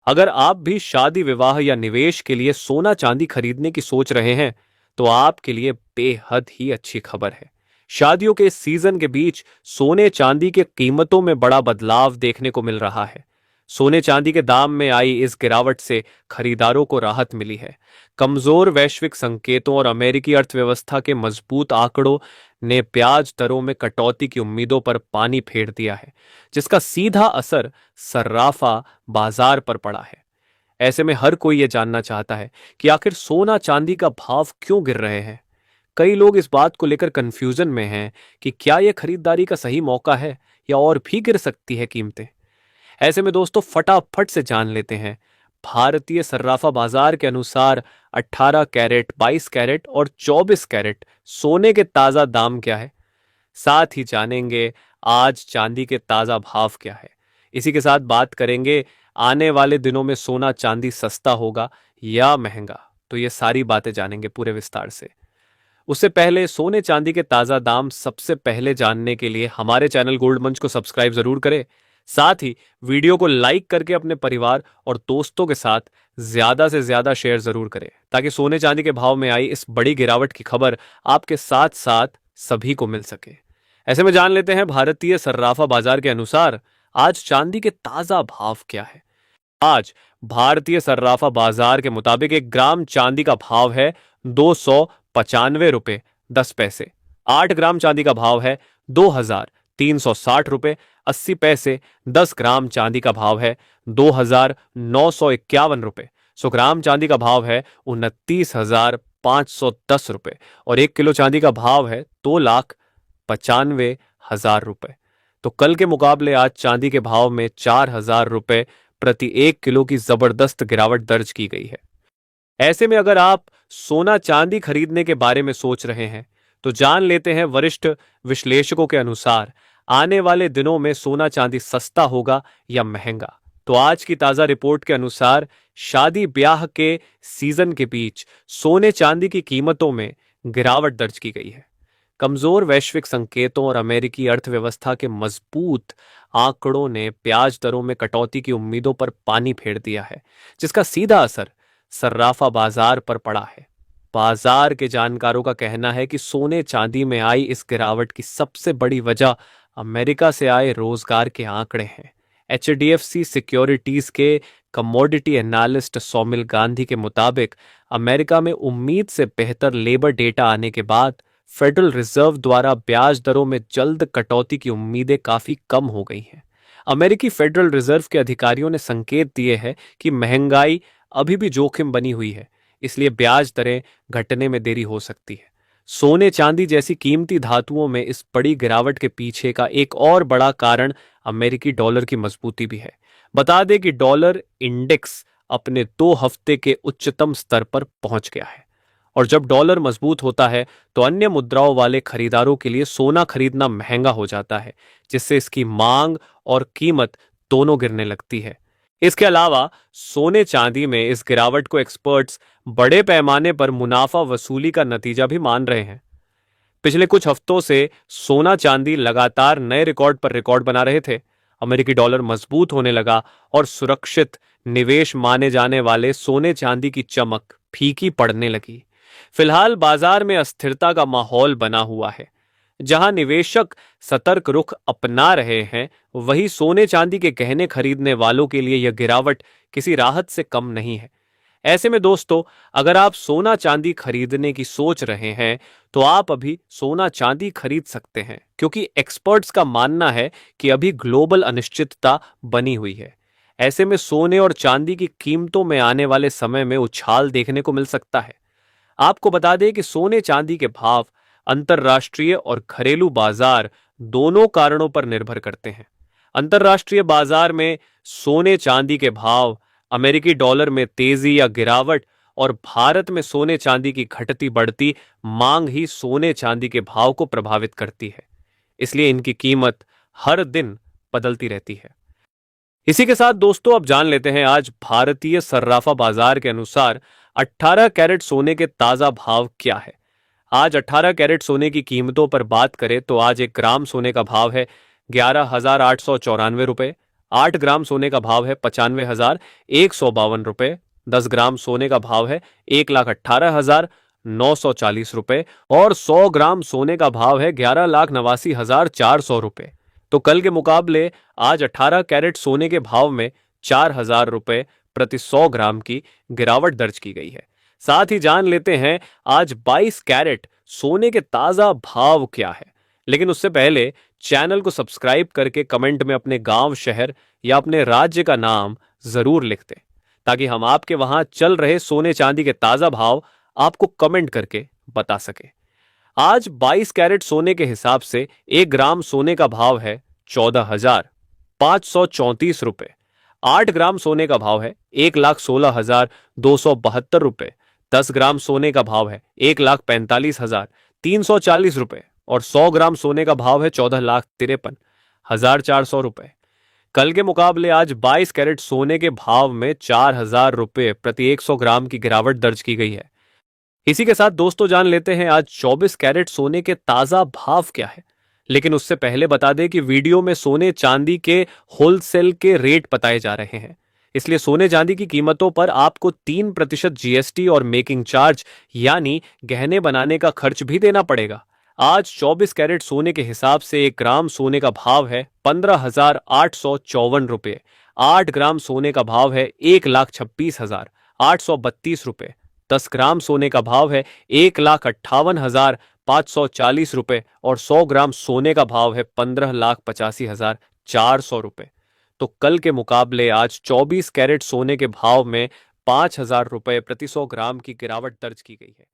अगर आप भी शादी विवाह या निवेश के लिए सोना चांदी खरीदने की सोच रहे हैं तो आपके लिए बेहद ही अच्छी खबर है। शादियों के इस सीजन के बीच सोने चांदी के कीमतों में बड़ा बदलाव देखने को मिल रहा है। सोने चांदी के दाम में आई इस गिरावट से खरीदारों को राहत मिली है। कमजोर वैश्विक संकेतों और अमेरिकी अर्थव्यवस्था के मजबूत आंकड़ों ने ब्याज दरों में कटौती की उम्मीदों पर पानी फेर दिया है, जिसका सीधा असर सर्राफा बाजार पर पड़ा है। ऐसे में हर कोई यह जानना चाहता है कि आखिर सोना चांदी का भाव क्यों गिर रहे हैं। कई लोग इस बात को लेकर कंफ्यूजन में हैं कि क्या यह खरीदारी का सही मौका है या और भी गिर सकती है कीमतें। ऐसे में दोस्तों फटाफट से जान लेते हैं भारतीय सर्राफा बाजार के अनुसार 18 कैरेट, 22 कैरेट और 24 कैरेट सोने के ताजा दाम क्या है। साथ ही जानेंगे आज चांदी के ताजा भाव क्या है। इसी के साथ बात करेंगे आने वाले दिनों में सोना चांदी सस्ता होगा या महंगा। तो ये सारी बातें जानेंगे पूरे विस्तार से। उससे पहले सोने चांदी के ताजा दाम सबसे पहले जानने के लिए हमारे चैनल गोल्ड मंच को सब्सक्राइब जरूर करें। साथ ही वीडियो को लाइक करके अपने परिवार और दोस्तों के साथ ज्यादा से ज्यादा शेयर जरूर करें, ताकि सोने चांदी के भाव में आई इस बड़ी गिरावट की खबर आपके साथ साथ सभी को मिल सके। ऐसे में जान लेते हैं भारतीय सर्राफा बाजार के अनुसार आज चांदी के ताजा भाव क्या है। आज भारतीय सर्राफा बाजार के मुताबिक 1 ग्राम चांदी का भाव है 295 रुपए 10 पैसे। 8 ग्राम चांदी का भाव है 2360 रुपए 80 पैसे। 10 ग्राम चांदी का भाव है 2951 रुपए। 100 ग्राम चांदी का भाव है 29,510 रुपए और 1 किलो चांदी का भाव है 2,95,000 रुपए। तो कल के मुकाबले आज चांदी के भाव में 4,000 रुपए प्रति 1 किलो की जबरदस्त गिरावट दर्ज की गई है। ऐसे में अगर आप सोना चांदी खरीदने के बारे में सोच रहे हैं तो जान लेते हैं वरिष्ठ विश्लेषकों के अनुसार आने वाले दिनों में सोना चांदी सस्ता होगा या महंगा। तो आज की ताजा रिपोर्ट के अनुसार शादी ब्याह के सीजन के बीच सोने चांदी की कीमतों में गिरावट दर्ज की गई है। कमजोर वैश्विक संकेतों और अमेरिकी अर्थव्यवस्था के मजबूत आंकड़ों ने ब्याज दरों में कटौती की उम्मीदों पर पानी फेर दिया है, जिसका सीधा असर सर्राफा बाजार पर पड़ा है। बाजार के जानकारों का कहना है कि सोने चांदी में आई इस गिरावट की सबसे बड़ी वजह अमेरिका से आए रोजगार के आंकड़े हैं। HDFC सिक्योरिटीज के कमोडिटी एनालिस्ट सौमिल गांधी के मुताबिक अमेरिका में उम्मीद से बेहतर लेबर डेटा आने के बाद फेडरल रिजर्व द्वारा ब्याज दरों में जल्द कटौती की उम्मीदें काफी कम हो गई हैं। अमेरिकी फेडरल रिजर्व के अधिकारियों ने संकेत दिए हैं कि महंगाई अभी भी जोखिम बनी हुई है, इसलिए ब्याज दरें घटने में देरी हो सकती है। सोने चांदी जैसी कीमती धातुओं में इस बड़ी गिरावट के पीछे का एक और बड़ा कारण अमेरिकी डॉलर की मजबूती भी है। बता दें कि डॉलर इंडेक्स अपने 2 हफ्ते के उच्चतम स्तर पर पहुंच गया है और जब डॉलर मजबूत होता है तो अन्य मुद्राओं वाले खरीदारों के लिए सोना खरीदना महंगा हो जाता है, जिससे इसकी मांग और कीमत दोनों गिरने लगती है। इसके अलावा सोने चांदी में इस गिरावट को एक्सपर्ट्स बड़े पैमाने पर मुनाफा वसूली का नतीजा भी मान रहे हैं। पिछले कुछ हफ्तों से सोना चांदी लगातार नए रिकॉर्ड पर रिकॉर्ड बना रहे थे। अमेरिकी डॉलर मजबूत होने लगा और सुरक्षित निवेश माने जाने वाले सोने चांदी की चमक फीकी पड़ने लगी। फिलहाल बाजार में अस्थिरता का माहौल बना हुआ है। जहां निवेशक सतर्क रुख अपना रहे हैं, वहीं सोने चांदी के गहने खरीदने वालों के लिए यह गिरावट किसी राहत से कम नहीं है। ऐसे में दोस्तों, अगर आप सोना चांदी खरीदने की सोच रहे हैं तो आप अभी सोना चांदी खरीद सकते हैं, क्योंकि एक्सपर्ट्स का मानना है कि अभी ग्लोबल अनिश्चितता बनी हुई है। ऐसे में सोने और चांदी की कीमतों में आने वाले समय में उछाल देखने को मिल सकता है। आपको बता दें कि सोने चांदी के भाव अंतर्राष्ट्रीय और घरेलू बाजार दोनों कारणों पर निर्भर करते हैं। अंतर्राष्ट्रीय बाजार में सोने चांदी के भाव, अमेरिकी डॉलर में तेजी या गिरावट और भारत में सोने चांदी की घटती बढ़ती मांग ही सोने चांदी के भाव को प्रभावित करती है। इसलिए इनकी कीमत हर दिन बदलती रहती है। इसी के साथ दोस्तों अब जान लेते हैं आज भारतीय सर्राफा बाजार के अनुसार 18 कैरेट सोने के ताजा भाव क्या है। आज 18 कैरेट सोने की कीमतों पर बात करें तो आज 1 ग्राम सोने का भाव है 11,894 रुपए। 8 ग्राम सोने का भाव है 95,152 रुपए। 10 ग्राम सोने का भाव है 1,18,940 रुपए और 100 ग्राम सोने का भाव है 11,89,400 रुपए। तो कल के मुकाबले आज 18 कैरेट सोने के भाव में 4,000 रुपए प्रति 100 ग्राम की गिरावट दर्ज की गई है। साथ ही जान लेते हैं आज 22 कैरेट सोने के ताजा भाव क्या है। लेकिन उससे पहले चैनल को सब्सक्राइब करके कमेंट में अपने गांव, शहर या अपने राज्य का नाम जरूर लिख दें, ताकि हम आपके वहां चल रहे सोने चांदी के ताजा भाव आपको कमेंट करके बता सके। आज 22 कैरेट सोने के हिसाब से 1 ग्राम सोने का भाव है 14,534 रुपए। 8 ग्राम सोने का भाव है 1,16,272 रुपए। 10 ग्राम सोने का भाव है 1,45,340 रुपए और 100 ग्राम सोने का भाव है 14,53,400 रुपए। कल के मुकाबले आज 22 कैरेट सोने के भाव में 4,000 रुपए प्रति 100 ग्राम की गिरावट दर्ज की गई है। इसी के साथ दोस्तों जान लेते हैं आज 24 कैरेट सोने के ताजा भाव क्या है। लेकिन उससे पहले बता दें कि वीडियो में सोने चांदी के होलसेल के रेट बताए जा रहे हैं, इसलिए सोने चांदी की कीमतों पर आपको 3% जीएसटी और मेकिंग चार्ज यानी गहने बनाने का खर्च भी देना पड़ेगा। आज 24 कैरेट सोने के हिसाब से 1 ग्राम सोने का भाव है 15,854 रुपये। 8 ग्राम सोने का भाव है 1,26,832 रुपये। 10 ग्राम सोने का भाव है 1,58,540 रुपये और 100 ग्राम सोने का भाव है 15,85,400 रुपये। तो कल के मुकाबले आज 24 कैरेट सोने के भाव में 5,000 रुपये प्रति 100 ग्राम की गिरावट दर्ज की गई है।